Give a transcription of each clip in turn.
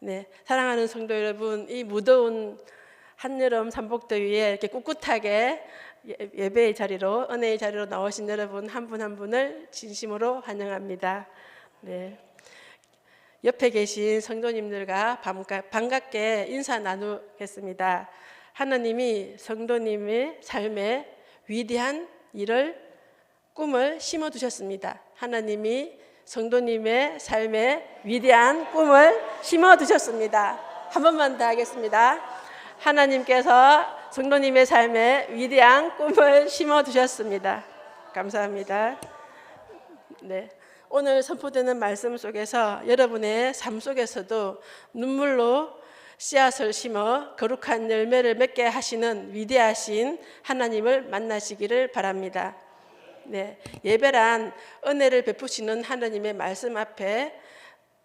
네, 사랑하는 성도 여러분, 이 무더운 한여름 삼복더위에 이렇게 꿋꿋하게 예배의 자리로, 은혜의 자리로 나오신 여러분 한 분 한 분을 진심으로 환영합니다. 네, 옆에 계신 성도님들과 반갑게 인사 나누겠습니다. 하나님이 성도님의 삶에 위대한 꿈을 심어두셨습니다. 하나님이 성도님의 삶에 위대한 꿈을 심어두셨습니다. 한 번만 더 하겠습니다. 하나님께서 성도님의 삶에 위대한 꿈을 심어두셨습니다. 감사합니다. 네, 오늘 선포되는 말씀 속에서 여러분의 삶 속에서도 눈물로 씨앗을 심어 거룩한 열매를 맺게 하시는 위대하신 하나님을 만나시기를 바랍니다. 네, 예배란 은혜를 베푸시는 하나님의 말씀 앞에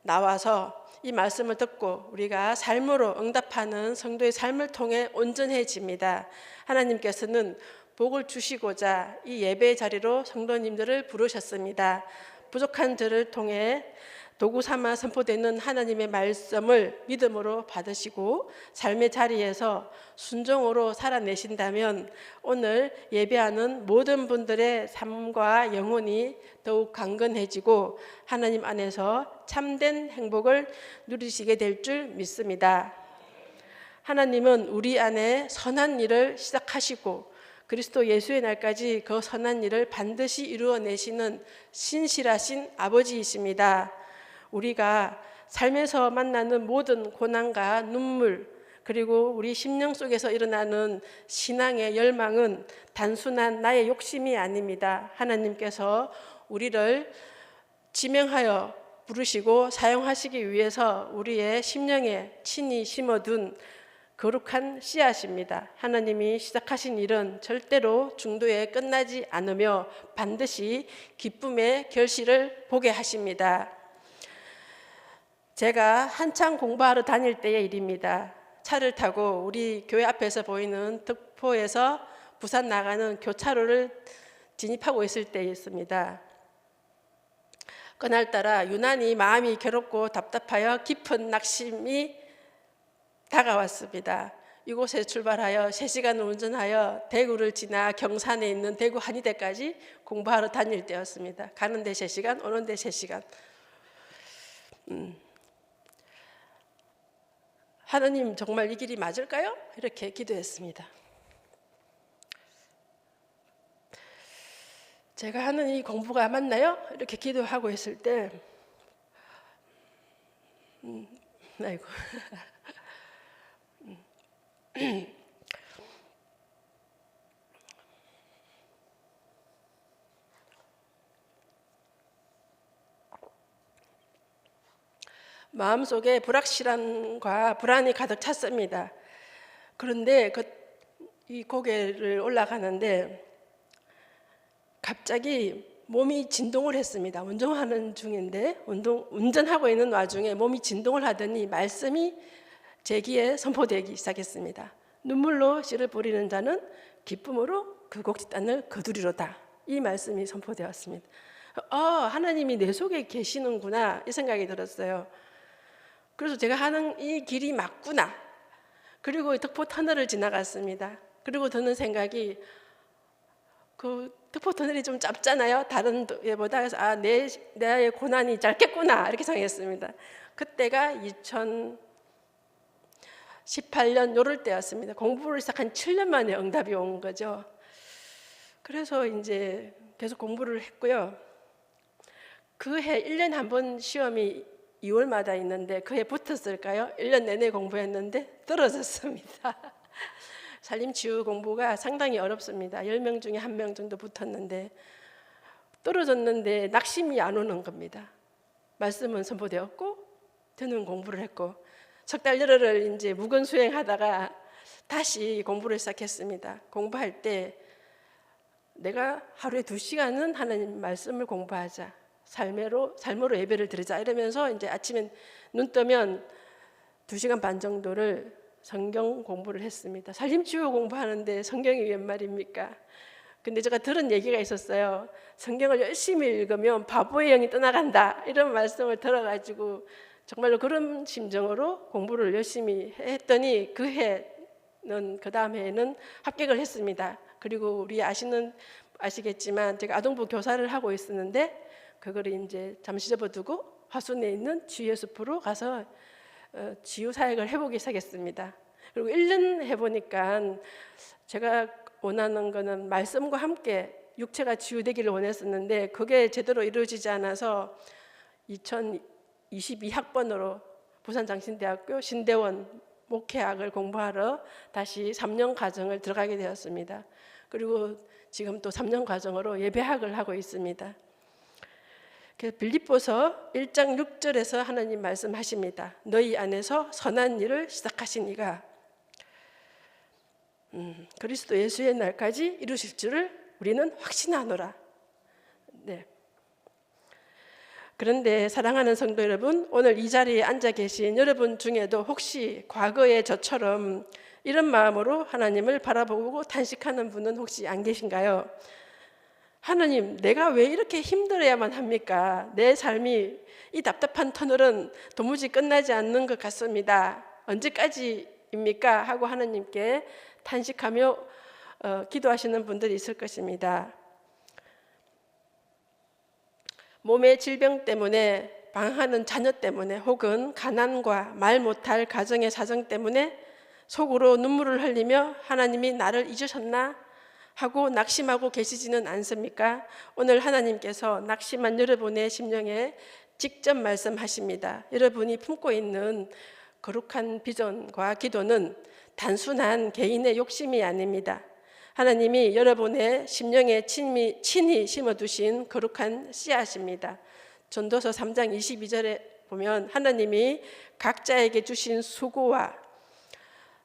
나와서 이 말씀을 듣고 우리가 삶으로 응답하는 성도의 삶을 통해 온전해집니다. 하나님께서는 복을 주시고자 이 예배의 자리로 성도님들을 부르셨습니다. 부족한 저를 통해 도구 삼아 선포되는 하나님의 말씀을 믿음으로 받으시고 삶의 자리에서 순종으로 살아내신다면 오늘 예배하는 모든 분들의 삶과 영혼이 더욱 강건해지고 하나님 안에서 참된 행복을 누리시게 될 줄 믿습니다. 하나님은 우리 안에 선한 일을 시작하시고 그리스도 예수의 날까지 그 선한 일을 반드시 이루어내시는 신실하신 아버지이십니다. 우리가 삶에서 만나는 모든 고난과 눈물, 그리고 우리 심령 속에서 일어나는 신앙의 열망은 단순한 나의 욕심이 아닙니다. 하나님께서 우리를 지명하여 부르시고 사용하시기 위해서 우리의 심령에 친히 심어둔 거룩한 씨앗입니다. 하나님이 시작하신 일은 절대로 중도에 끝나지 않으며 반드시 기쁨의 결실을 보게 하십니다. 제가 한창 공부하러 다닐 때의 일입니다. 차를 타고 우리 교회 앞에서 보이는 덕포에서 부산 나가는 교차로를 진입하고 있을 때였습니다. 그날따라 유난히 마음이 괴롭고 답답하여 깊은 낙심이 다가왔습니다. 이곳에 출발하여 3시간을 운전하여 대구를 지나 경산에 있는 대구 한의대까지 공부하러 다닐 때였습니다. 가는 데 3시간, 오는 데 3시간. 하나님, 정말 이 길이 맞을까요? 이렇게 기도했습니다. 제가 하는 이 공부가 맞나요? 이렇게 기도하고 있을 때 아이고 마음속에 불확실함과 불안이 가득 찼습니다. 그런데 이 고개를 올라가는데 갑자기 몸이 진동을 했습니다. 운전하는 중인데 운전하고 있는 와중에 몸이 진동을 하더니 말씀이 제 귀에 선포되기 시작했습니다. 눈물로 씨를 뿌리는 자는 기쁨으로 그 곡식단을 거두리로다. 이 말씀이 선포되었습니다. 하나님이 내 속에 계시는구나 이 생각이 들었어요. 그래서 제가 하는 이 길이 맞구나. 그리고 덕포 터널을 지나갔습니다. 그리고 드는 생각이 그 덕포 터널이 좀 짧잖아요. 다른 데보다. 그래서 나의 고난이 짧겠구나 이렇게 생각했습니다. 그때가 2018년 요럴 때였습니다. 공부를 시작한 7년 만에 응답이 온 거죠. 그래서 이제 계속 공부를 했고요. 그 해 1년에 한 번 시험이 2월마다 있는데 그 해 붙었을까요? 1년 내내 공부했는데 떨어졌습니다. 살림치유 공부가 상당히 어렵습니다. 10명 중에 1명 정도 붙었는데 떨어졌는데 낙심이 안 오는 겁니다. 말씀은 선포되었고 저는 공부를 했고 석 달 열흘을 이제 묵은 수행하다가 다시 공부를 시작했습니다. 공부할 때 내가 하루에 2시간은 하나님 말씀을 공부하자. 삶으로 예배를 드리자 이러면서 이제 아침에 눈 뜨면 2시간 반 정도를 성경 공부를 했습니다. 살림치유 공부하는데 성경이 웬 말입니까? 근데 제가 들은 얘기가 있었어요. 성경을 열심히 읽으면 바보의 영이 떠나간다 이런 말씀을 들어가지고 정말로 그런 심정으로 공부를 열심히 했더니 그 해는 그 다음 해에는 합격을 했습니다. 그리고 우리 아시겠지만 제가 아동부 교사를 하고 있었는데 그거를 이제 잠시 접어두고 화순에 있는 치유의 숲으로 가서 치유 사역을 해보기 시작했습니다. 그리고 1년 해보니까 제가 원하는 거는 말씀과 함께 육체가 치유되기를 원했었는데 그게 제대로 이루어지지 않아서 2022학번으로 부산장신대학교 신대원 목회학을 공부하러 다시 3년 과정을 들어가게 되었습니다. 그리고 지금 또 3년 과정으로 예배학을 하고 있습니다. 빌립보서 1장 6절에서 하나님 말씀하십니다. 너희 안에서 선한 일을 시작하신 이가 그리스도 예수의 날까지 이루실 줄을 우리는 확신하노라. 네. 그런데 사랑하는 성도 여러분, 오늘 이 자리에 앉아 계신 여러분 중에도 혹시 과거의 저처럼 이런 마음으로 하나님을 바라보고 탄식하는 분은 혹시 안 계신가요? 하나님, 내가 왜 이렇게 힘들어야만 합니까? 내 삶이 이 답답한 터널은 도무지 끝나지 않는 것 같습니다. 언제까지입니까? 하고 하나님께 탄식하며 기도하시는 분들이 있을 것입니다. 몸의 질병 때문에, 방황하는 자녀 때문에, 혹은 가난과 말 못할 가정의 사정 때문에 속으로 눈물을 흘리며 하나님이 나를 잊으셨나? 하고 낙심하고 계시지는 않습니까? 오늘 하나님께서 낙심한 여러분의 심령에 직접 말씀하십니다. 여러분이 품고 있는 거룩한 비전과 기도는 단순한 개인의 욕심이 아닙니다. 하나님이 여러분의 심령에 친히 심어두신 거룩한 씨앗입니다. 전도서 3장 22절에 보면 하나님이 각자에게 주신 수고와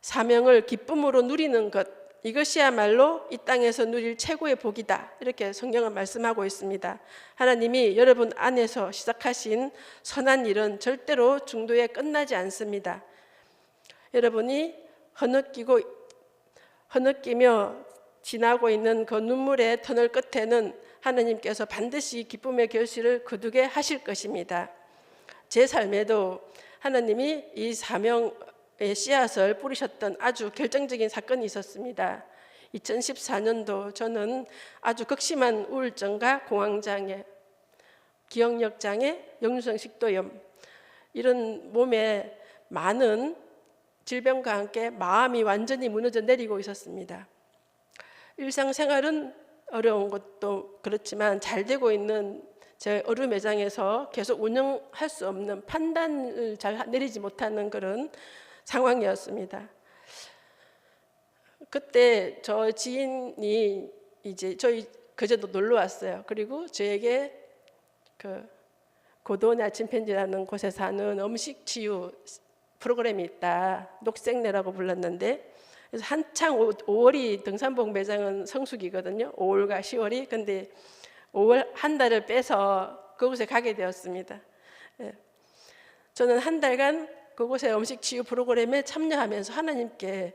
사명을 기쁨으로 누리는 것, 이것이야말로 이 땅에서 누릴 최고의 복이다. 이렇게 성경은 말씀하고 있습니다. 하나님이 여러분 안에서 시작하신 선한 일은 절대로 중도에 끝나지 않습니다. 여러분이 흐느끼며 지나고 있는 그 눈물의 터널 끝에는 하나님께서 반드시 기쁨의 결실을 거두게 하실 것입니다. 제 삶에도 하나님이 이 사명의 씨앗을 뿌리셨던 아주 결정적인 사건이 있었습니다. 2014년도 저는 아주 극심한 우울증과 공황장애, 기억력장애, 역류성 식도염, 이런 몸에 많은 질병과 함께 마음이 완전히 무너져 내리고 있었습니다. 일상생활은 어려운 것도 그렇지만 잘 되고 있는 제 어루 매장에서 계속 운영할 수 없는, 판단을 잘 내리지 못하는 그런 상황이었습니다. 그때 저 지인이 이제 저희 그제도 놀러 왔어요. 그리고 저에게 그 고도원의 아침 편지라는 곳에 사는 음식 치유 프로그램이 있다. 녹색내라고 불렀는데, 그래서 한창 5월이 등산복 매장은 성수기거든요. 5월과 10월이. 근데 5월 한 달을 빼서 그곳에 가게 되었습니다. 저는 한 달간 그곳의 음식 치유 프로그램에 참여하면서 하나님께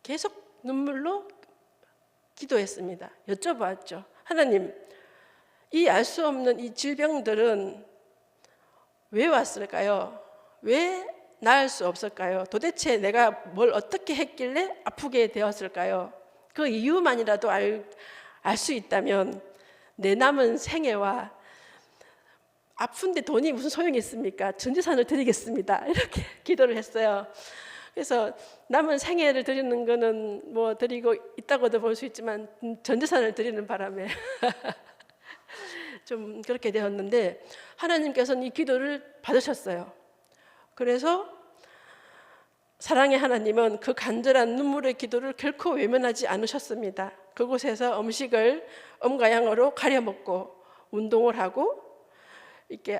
계속 눈물로 기도했습니다. 여쭤봤죠. 하나님, 이 알 수 없는 이 질병들은 왜 왔을까요? 왜 나을 수 없을까요? 도대체 내가 뭘 어떻게 했길래 아프게 되었을까요? 그 이유만이라도 알 수 있다면 내 남은 생애와, 아픈데 돈이 무슨 소용이 있습니까? 전 재산을 드리겠습니다. 이렇게 기도를 했어요. 그래서 남은 생애를 드리는 거는 뭐 드리고 있다고도 볼 수 있지만 전 재산을 드리는 바람에 좀 그렇게 되었는데, 하나님께서는 이 기도를 받으셨어요. 그래서 사랑의 하나님은 그 간절한 눈물의 기도를 결코 외면하지 않으셨습니다. 그곳에서 음식을 음과 양으로 가려 먹고 운동을 하고, 이렇게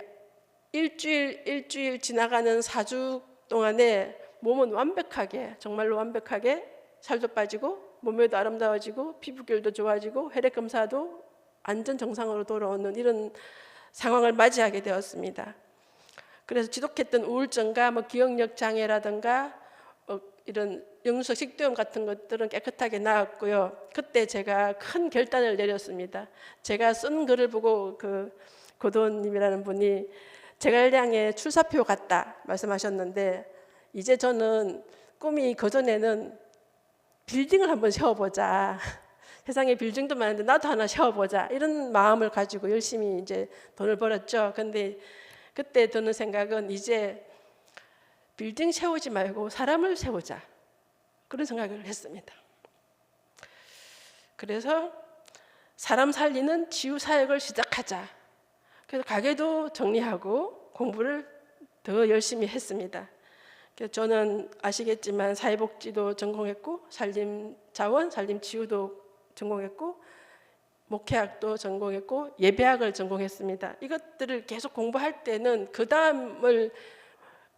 일주일 지나가는 4주 동안에 몸은 완벽하게, 정말로 완벽하게 살도 빠지고 몸매도 아름다워지고 피부결도 좋아지고 혈액 검사도 완전 정상으로 돌아오는 이런 상황을 맞이하게 되었습니다. 그래서 지독했던 우울증과 기억력 장애라든가 이런 역류성 식도염 같은 것들은 깨끗하게 나았고요. 그때 제가 큰 결단을 내렸습니다. 제가 쓴 글을 보고 그 고도원님이라는 분이 제갈량의 출사표 같다 말씀하셨는데, 이제 저는 꿈이 그전에는 빌딩을 한번 세워보자. 세상에 빌딩도 많은데 나도 하나 세워보자. 이런 마음을 가지고 열심히 이제 돈을 벌었죠. 근데 그때 드는 생각은 이제 빌딩 세우지 말고 사람을 세우자. 그런 생각을 했습니다. 그래서 사람 살리는 치유 사역을 시작하자. 그래서 가게도 정리하고 공부를 더 열심히 했습니다. 그래서 저는 아시겠지만 사회복지도 전공했고 산림자원, 산림치유도 전공했고 목회학도 전공했고 예배학을 전공했습니다. 이것들을 계속 공부할 때는 그 다음을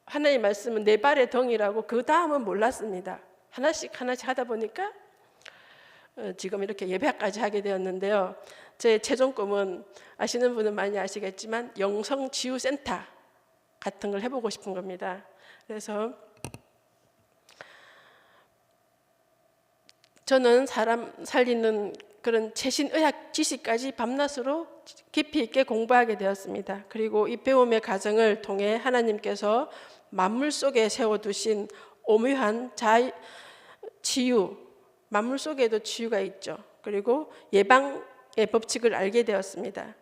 하나님 말씀은 내 발의 덩이라고 그 다음은 몰랐습니다. 하나씩 하다 보니까 지금 이렇게 예배학까지 하게 되었는데요. 제 최종 꿈은 아시는 분은 많이 아시겠지만 영성치유센터 같은 걸 해보고 싶은 겁니다. 그래서 저는 사람 살리는 그런 최신의학 지식까지 밤낮으로 깊이 있게 공부하게 되었습니다. 그리고 이 배움의 과정을 통해 하나님께서 만물 속에 세워두신 오묘한 치유, 만물 속에도 치유가 있죠. 그리고 예방의 법칙을 알게 되었습니다.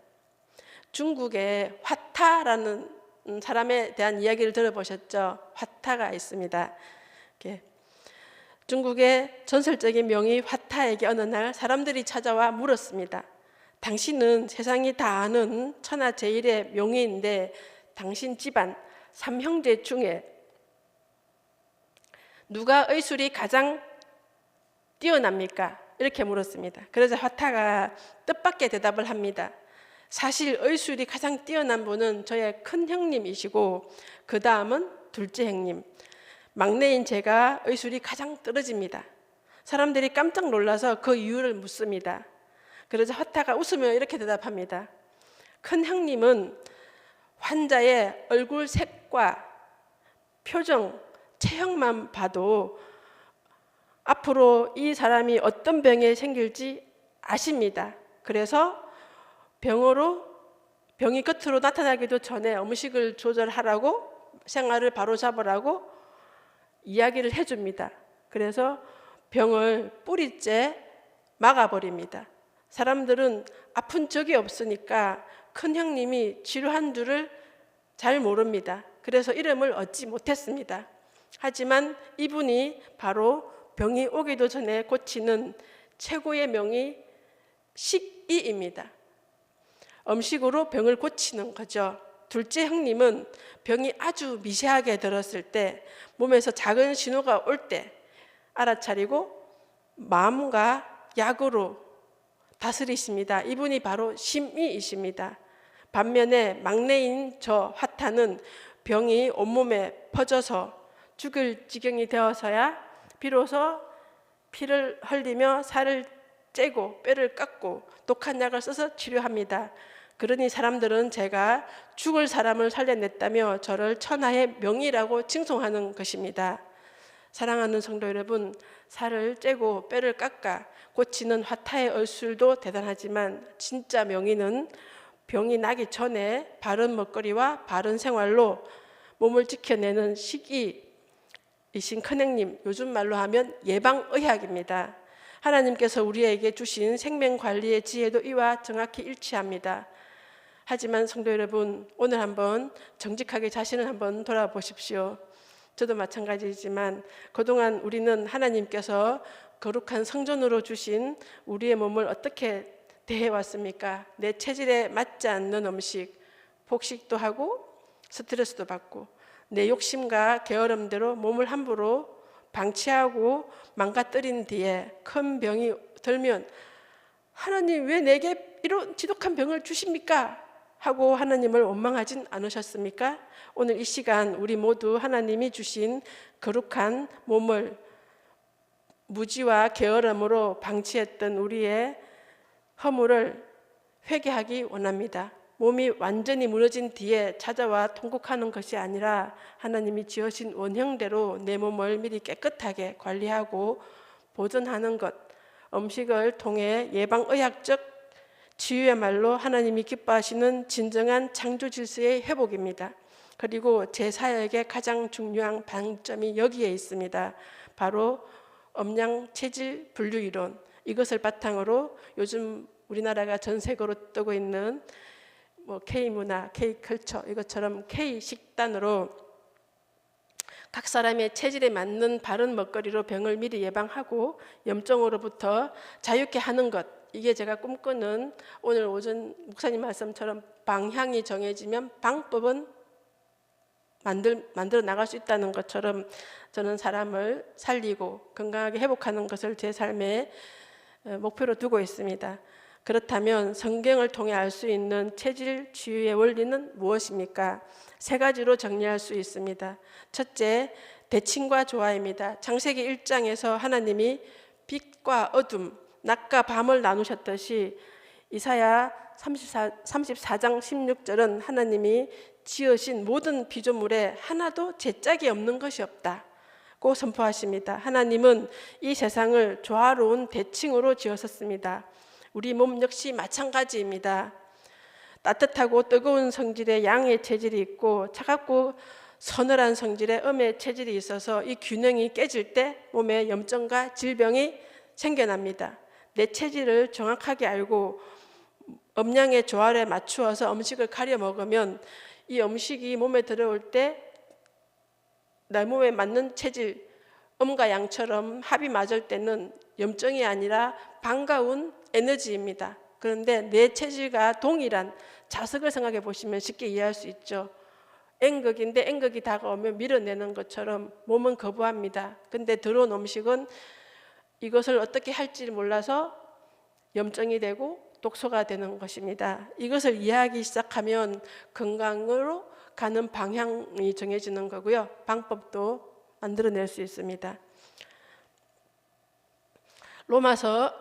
중국의 화타라는 사람에 대한 이야기를 들어보셨죠? 화타가 있습니다. 중국의 전설적인 명의 화타에게 어느 날 사람들이 찾아와 물었습니다. 당신은 세상이 다 아는 천하제일의 명의인데 당신 집안 3형제 중에 누가 의술이 가장 뛰어납니까? 이렇게 물었습니다. 그래서 화타가 뜻밖의 대답을 합니다. 사실 의술이 가장 뛰어난 분은 저의 큰 형님이시고 그 다음은 둘째 형님, 막내인 제가 의술이 가장 떨어집니다. 사람들이 깜짝 놀라서 그 이유를 묻습니다. 그래서 화타가 웃으며 이렇게 대답합니다. 큰 형님은 환자의 얼굴 색과 표정, 체형만 봐도 앞으로 이 사람이 어떤 병에 생길지 아십니다. 그래서 병이 겉으로 나타나기도 전에 음식을 조절하라고, 생활을 바로잡으라고 이야기를 해줍니다. 그래서 병을 뿌리째 막아버립니다. 사람들은 아픈 적이 없으니까 큰 형님이 치료한 줄을 잘 모릅니다. 그래서 이름을 얻지 못했습니다. 하지만 이분이 바로 병이 오기도 전에 고치는 최고의 명의 식이입니다. 음식으로 병을 고치는 거죠. 둘째 형님은 병이 아주 미세하게 들었을 때, 몸에서 작은 신호가 올 때 알아차리고 마음과 약으로 다스리십니다. 이분이 바로 심의이십니다. 반면에 막내인 저 화타는 병이 온몸에 퍼져서 죽을 지경이 되어서야 비로소 피를 흘리며 살을 째고 뼈를 깎고 독한 약을 써서 치료합니다. 그러니 사람들은 제가 죽을 사람을 살려냈다며 저를 천하의 명의라고 칭송하는 것입니다. 사랑하는 성도 여러분, 살을 째고 뼈를 깎아 고치는 화타의 얼술도 대단하지만 진짜 명의는 병이 나기 전에 바른 먹거리와 바른 생활로 몸을 지켜내는 식이이신 큰형님, 요즘 말로 하면 예방의학입니다. 하나님께서 우리에게 주신 생명관리의 지혜도 이와 정확히 일치합니다. 하지만 성도 여러분, 오늘 한번 정직하게 자신을 한번 돌아보십시오. 저도 마찬가지지만 그동안 우리는 하나님께서 거룩한 성전으로 주신 우리의 몸을 어떻게 대해왔습니까? 내 체질에 맞지 않는 음식, 폭식도 하고 스트레스도 받고 내 욕심과 게으름대로 몸을 함부로 방치하고 망가뜨린 뒤에 큰 병이 들면 하나님 왜 내게 이런 지독한 병을 주십니까? 하고 하나님을 원망하진 않으셨습니까? 오늘 이 시간 우리 모두 하나님이 주신 거룩한 몸을 무지와 게으름으로 방치했던 우리의 허물을 회개하기 원합니다. 몸이 완전히 무너진 뒤에 찾아와 통곡하는 것이 아니라 하나님이 지으신 원형대로 내 몸을 미리 깨끗하게 관리하고 보존하는 것, 음식을 통해 예방의학적 치유야말로 하나님이 기뻐하시는 진정한 창조 질서의 회복입니다. 그리고 제 사역의 가장 중요한 방점이 여기에 있습니다. 바로 음양 체질 분류 이론. 이것을 바탕으로 요즘 우리나라가 전 세계로 뜨고 있는 K문화, K컬처 이것처럼 K식단으로 각 사람의 체질에 맞는 바른 먹거리로 병을 미리 예방하고 염증으로부터 자유케 하는 것, 이게 제가 꿈꾸는 오늘 오전 목사님 말씀처럼 방향이 정해지면 방법은 만들어 나갈 수 있다는 것처럼 저는 사람을 살리고 건강하게 회복하는 것을 제 삶의 목표로 두고 있습니다. 그렇다면 성경을 통해 알 수 있는 체질 치유의 원리는 무엇입니까? 세 가지로 정리할 수 있습니다. 첫째, 대칭과 조화입니다. 창세기 1장에서 하나님이 빛과 어둠, 낮과 밤을 나누셨듯이 이사야 34장 16절은 하나님이 지으신 모든 피조물에 하나도 제 짝이 없는 것이 없다고 선포하십니다. 하나님은 이 세상을 조화로운 대칭으로 지으셨습니다. 우리 몸 역시 마찬가지입니다. 따뜻하고 뜨거운 성질의 양의 체질이 있고 차갑고 서늘한 성질의 음의 체질이 있어서 이 균형이 깨질 때 몸에 염증과 질병이 생겨납니다. 내 체질을 정확하게 알고 음양의 조화에 맞추어서 음식을 가려 먹으면 이 음식이 몸에 들어올 때 내 몸에 맞는 체질, 음과 양처럼 합이 맞을 때는 염증이 아니라 반가운 에너지입니다. 그런데 내 체질과 동일한 자석을 생각해 보시면 쉽게 이해할 수 있죠. N극인데 N극이 다가오면 밀어내는 것처럼 몸은 거부합니다. 근데 들어온 음식은 이것을 어떻게 할지 몰라서 염증이 되고 독소가 되는 것입니다. 이것을 이해하기 시작하면 건강으로 가는 방향이 정해지는 거고요. 방법도 만들어낼 수 있습니다. 로마서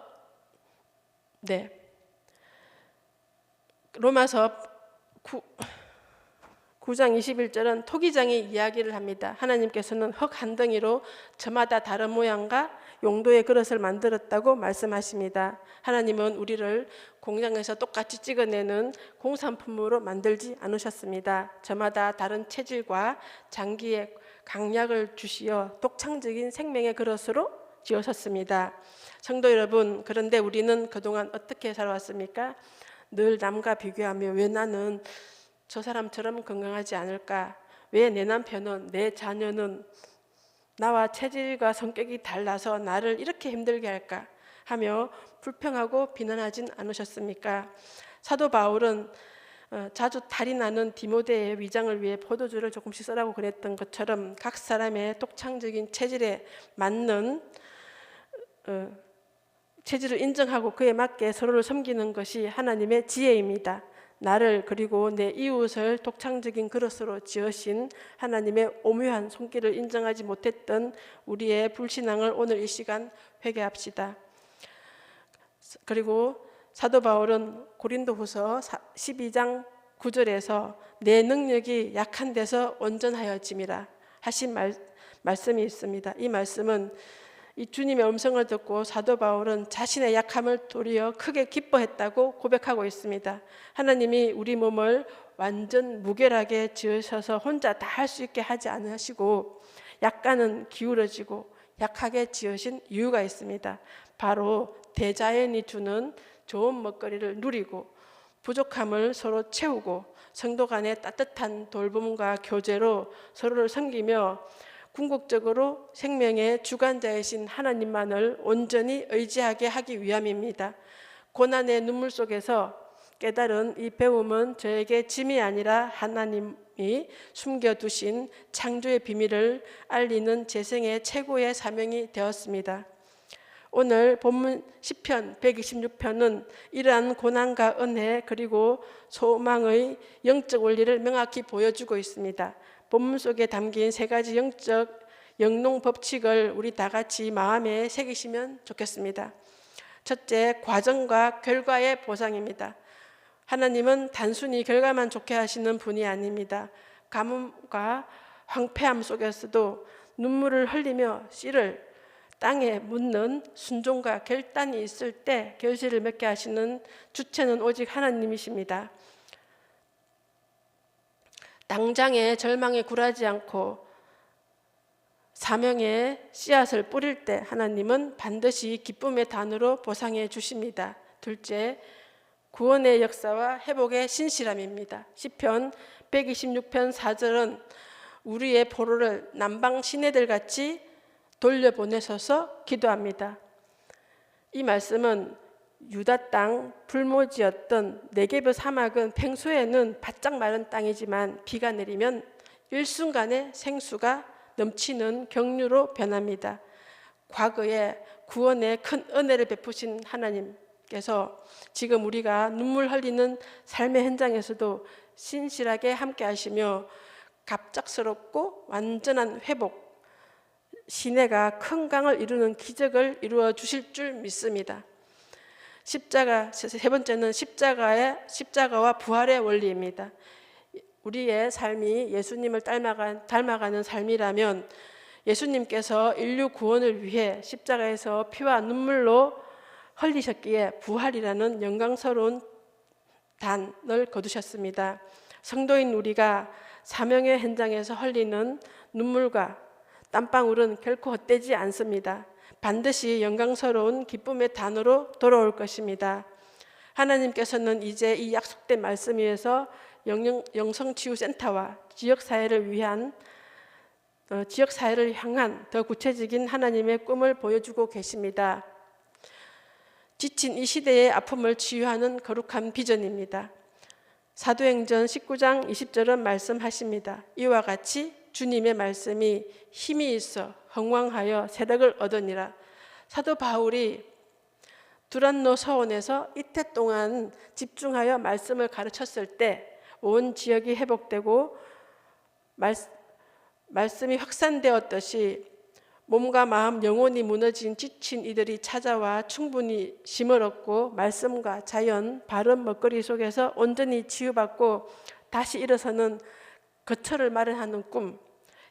9장 21절은 토기장이 이야기를 합니다. 하나님께서는 흙 한 덩이로 저마다 다른 모양과 용도의 그릇을 만들었다고 말씀하십니다. 하나님은 우리를 공장에서 똑같이 찍어내는 공산품으로 만들지 않으셨습니다. 저마다 다른 체질과 장기에 강약을 주시어 독창적인 생명의 그릇으로 지으셨습니다. 성도 여러분, 그런데 우리는 그동안 어떻게 살아왔습니까? 늘 남과 비교하며 왜 나는 저 사람처럼 건강하지 않을까? 왜 내 남편은, 내 자녀는 나와 체질과 성격이 달라서 나를 이렇게 힘들게 할까? 하며 불평하고 비난하진 않으셨습니까? 사도 바울은 자주 탈이 나는 디모데의 위장을 위해 포도주를 조금씩 쓰라고 그랬던 것처럼 각 사람의 독창적인 체질에 맞는 체질을 인정하고 그에 맞게 서로를 섬기는 것이 하나님의 지혜입니다. 나를 그리고 내 이웃을 독창적인 그릇으로 지으신 하나님의 오묘한 손길을 인정하지 못했던 우리의 불신앙을 오늘 이 시간 회개합시다. 그리고 사도 바울은 고린도후서 12장 9절에서 내 능력이 약한 데서 온전하여짐이라 하신 말씀이 있습니다. 이 말씀은 이 주님의 음성을 듣고 사도 바울은 자신의 약함을 도리어 크게 기뻐했다고 고백하고 있습니다. 하나님이 우리 몸을 완전 무결하게 지으셔서 혼자 다 할 수 있게 하지 않으시고 약간은 기울어지고 약하게 지으신 이유가 있습니다. 바로 대자연이 주는 좋은 먹거리를 누리고 부족함을 서로 채우고 성도 간의 따뜻한 돌봄과 교제로 서로를 섬기며 궁극적으로 생명의 주관자이신 하나님만을 온전히 의지하게 하기 위함입니다. 고난의 눈물 속에서 깨달은 이 배움은 저에게 짐이 아니라 하나님이 숨겨두신 창조의 비밀을 알리는 제 생의 최고의 사명이 되었습니다. 오늘 본문 시편 126편은 이러한 고난과 은혜 그리고 소망의 영적 원리를 명확히 보여주고 있습니다. 본문 속에 담긴 세 가지 영적 영농 법칙을 우리 다 같이 마음에 새기시면 좋겠습니다. 첫째, 과정과 결과의 보상입니다. 하나님은 단순히 결과만 좋게 하시는 분이 아닙니다. 가뭄과 황폐함 속에서도 눈물을 흘리며 씨를 땅에 묻는 순종과 결단이 있을 때 결실을 맺게 하시는 주체는 오직 하나님이십니다. 당장의 절망에 굴하지 않고 사명의 씨앗을 뿌릴 때 하나님은 반드시 기쁨의 단으로 보상해 주십니다. 둘째, 구원의 역사와 회복의 신실함입니다. 시편 126편 4절은 우리의 포로를 남방 시내들 같이 돌려보내셔서 기도합니다. 이 말씀은 유다 땅 불모지였던 네게브 사막은 평소에는 바짝 마른 땅이지만 비가 내리면 일순간에 생수가 넘치는 경류로 변합니다. 과거에 구원의 큰 은혜를 베푸신 하나님께서 지금 우리가 눈물 흘리는 삶의 현장에서도 신실하게 함께 하시며 갑작스럽고 완전한 회복, 시내가 큰 강을 이루는 기적을 이루어 주실 줄 믿습니다. 세 번째는 십자가와 부활의 원리입니다. 우리의 삶이 예수님을 닮아가는 삶이라면 예수님께서 인류 구원을 위해 십자가에서 피와 눈물로 흘리셨기에 부활이라는 영광스러운 단을 거두셨습니다. 성도인 우리가 사명의 현장에서 흘리는 눈물과 땀방울은 결코 헛되지 않습니다. 반드시 영광스러운 기쁨의 단으로 돌아올 것입니다. 하나님께서는 이제 이 약속된 말씀 위에서 영성치유센터와 지역사회를 향한 더 구체적인 하나님의 꿈을 보여주고 계십니다. 지친 이 시대의 아픔을 치유하는 거룩한 비전입니다. 사도행전 19장 20절은 말씀하십니다. 이와 같이 주님의 말씀이 힘이 있어 흥왕하여 세력을 얻으니라. 사도 바울이 두란노 서원에서 이태 동안 집중하여 말씀을 가르쳤을 때 온 지역이 회복되고 말씀이 확산되었듯이 몸과 마음, 영혼이 무너진 지친 이들이 찾아와 충분히 쉼을 얻고 말씀과 자연, 바른 먹거리 속에서 온전히 치유받고 다시 일어서는 거처를 마련하는 꿈,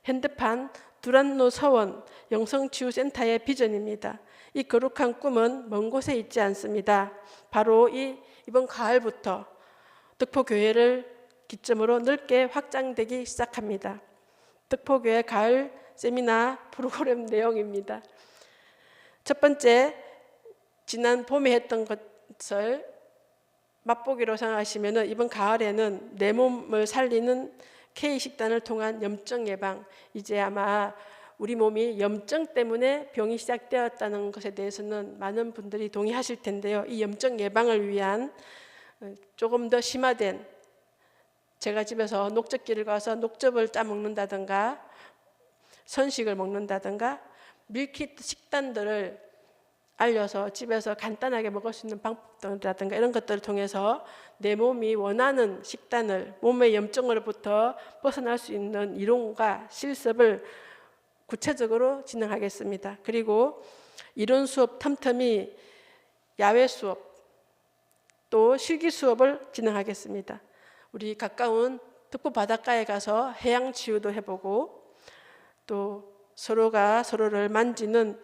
현대판 두란노 서원 영성치유센터의 비전입니다. 이 거룩한 꿈은 먼 곳에 있지 않습니다. 바로 이번 가을부터 덕포교회를 기점으로 넓게 확장되기 시작합니다. 덕포교회 가을 세미나 프로그램 내용입니다. 첫 번째, 지난 봄에 했던 것을 맛보기로 생각하시면 이번 가을에는 내 몸을 살리는 K식단을 통한 염증 예방, 이제 아마 우리 몸이 염증 때문에 병이 시작되었다는 것에 대해서는 많은 분들이 동의하실 텐데요. 이 염증 예방을 위한 조금 더 심화된, 제가 집에서 녹즙기를 가서 녹즙을 짜 먹는다든가 선식을 먹는다든가 밀키트 식단들을 알려서 집에서 간단하게 먹을 수 있는 방법들이라든가 이런 것들을 통해서 내 몸이 원하는 식단을, 몸의 염증으로부터 벗어날 수 있는 이론과 실습을 구체적으로 진행하겠습니다. 그리고 이론 수업 틈틈이 야외 수업, 또 실기 수업을 진행하겠습니다. 우리 가까운 덕포 바닷가에 가서 해양 치유도 해보고 또 서로가 서로를 만지는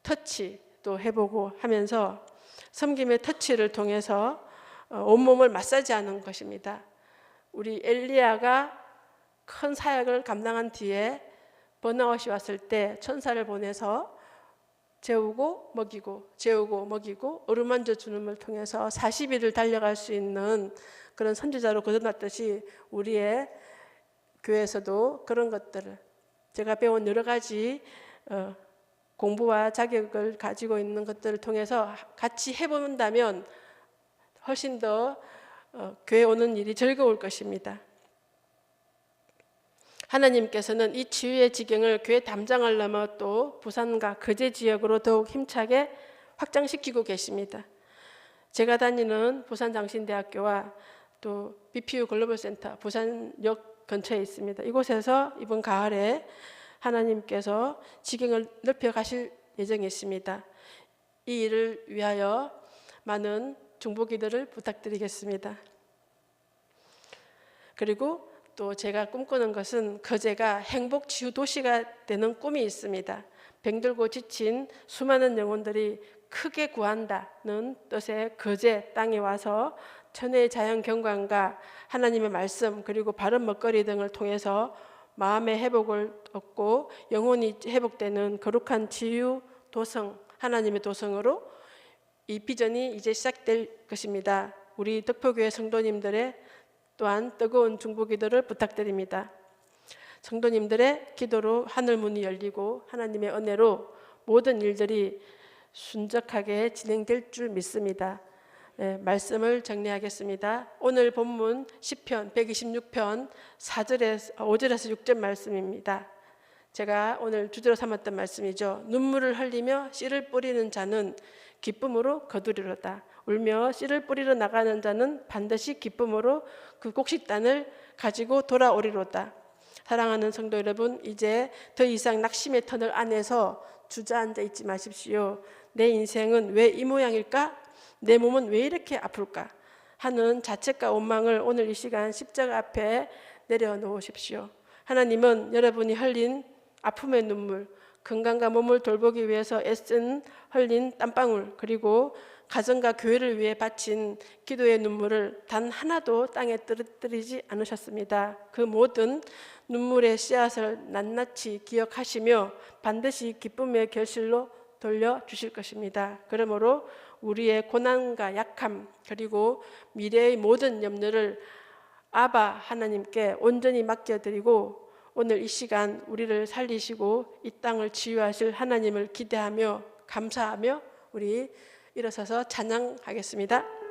터치도 해보고 하면서 섬김의 터치를 통해서 온몸을 마사지하는 것입니다. 우리 엘리야가 큰 사역을 감당한 뒤에 번아웃이 왔을 때 천사를 보내서 재우고 먹이고 어루만져 주는 걸 통해서 40일을 달려갈 수 있는 그런 선지자로 거듭났듯이 우리의 교회에서도 그런 것들을, 제가 배운 여러 가지 공부와 자격을 가지고 있는 것들을 통해서 같이 해본다면 훨씬 더 교회 오는 일이 즐거울 것입니다. 하나님께서는 이 치유의 지경을 교회 담장을 넘어 또 부산과 거제 지역으로 더욱 힘차게 확장시키고 계십니다. 제가 다니는 부산장신대학교와 또 BPU 글로벌센터 부산역 근처에 있습니다. 이곳에서 이번 가을에 하나님께서 지경을 넓혀 가실 예정이십니다. 이 일을 위하여 많은 중보기도를 부탁드리겠습니다. 그리고 또 제가 꿈꾸는 것은 거제가 행복치유 도시가 되는 꿈이 있습니다. 병들고 지친 수많은 영혼들이 크게 구한다는 뜻의 거제 땅에 와서 천혜의 자연 경관과 하나님의 말씀 그리고 바른 먹거리 등을 통해서 마음의 회복을 얻고 영혼이 회복되는 거룩한 치유 도성, 하나님의 도성으로 이 비전이 이제 시작될 것입니다. 우리 덕포교회 성도님들의 또한 뜨거운 중보기도를 부탁드립니다. 성도님들의 기도로 하늘문이 열리고 하나님의 은혜로 모든 일들이 순적하게 진행될 줄 믿습니다. 말씀을 정리하겠습니다. 오늘 본문 시편 126편 5절에서 6절 말씀입니다. 제가 오늘 주제로 삼았던 말씀이죠. 눈물을 흘리며 씨를 뿌리는 자는 기쁨으로 거두리로다. 울며 씨를 뿌리러 나가는 자는 반드시 기쁨으로 그 곡식단을 가지고 돌아오리로다. 사랑하는 성도 여러분, 이제 더 이상 낙심의 터널 안에서 주저앉아 있지 마십시오. 내 인생은 왜 이 모양일까? 내 몸은 왜 이렇게 아플까? 하는 자책과 원망을 오늘 이 시간 십자가 앞에 내려놓으십시오. 하나님은 여러분이 흘린 아픔의 눈물, 건강과 몸을 돌보기 위해서 애쓴 흘린 땀방울, 그리고 가정과 교회를 위해 바친 기도의 눈물을 단 하나도 땅에 떨어뜨리지 않으셨습니다. 그 모든 눈물의 씨앗을 낱낱이 기억하시며 반드시 기쁨의 결실로 돌려주실 것입니다. 그러므로 우리의 고난과 약함 그리고 미래의 모든 염려를 아바 하나님께 온전히 맡겨드리고 오늘 이 시간 우리를 살리시고 이 땅을 치유하실 하나님을 기대하며 감사하며 우리 일어서서 찬양하겠습니다.